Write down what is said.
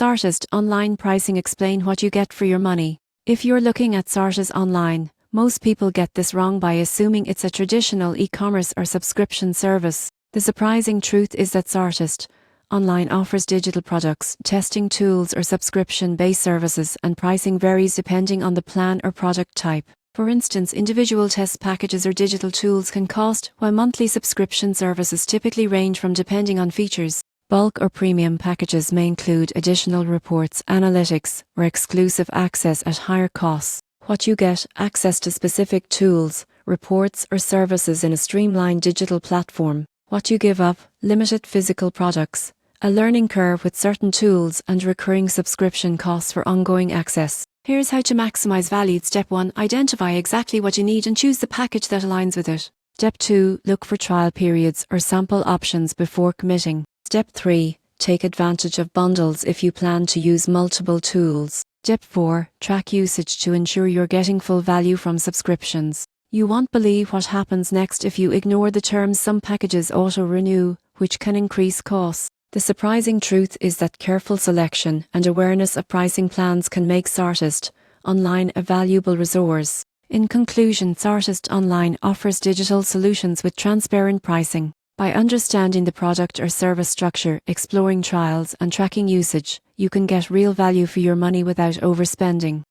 Zartestonline pricing. Explain what you get for your money. If you're looking at Zartestonline, most people get this wrong by assuming it's a traditional e-commerce or subscription service. The surprising truth is that Zartestonline offers digital products, testing tools or subscription-based services, and pricing varies depending on the plan or product type. For instance, individual test packages or digital tools can cost, while monthly subscription services typically range from depending on features. Bulk or premium packages may include additional reports, analytics, or exclusive access at higher costs. What you get: access to specific tools, reports, or services in a streamlined digital platform. What you give up: limited physical products, a learning curve with certain tools, and recurring subscription costs for ongoing access. Here's how to maximize value. Step 1. Identify exactly what you need and choose the package that aligns with it. Step 2. Look for trial periods or sample options before committing. Step 3. Take advantage of bundles if you plan to use multiple tools. Step 4. Track usage to ensure you're getting full value from subscriptions. You won't believe what happens next if you ignore the terms. Some packages auto-renew, which can increase costs. The surprising truth is that careful selection and awareness of pricing plans can make Zartestonline a valuable resource. In conclusion, Zartestonline offers digital solutions with transparent pricing. By understanding the product or service structure, exploring trials, and tracking usage, you can get real value for your money without overspending.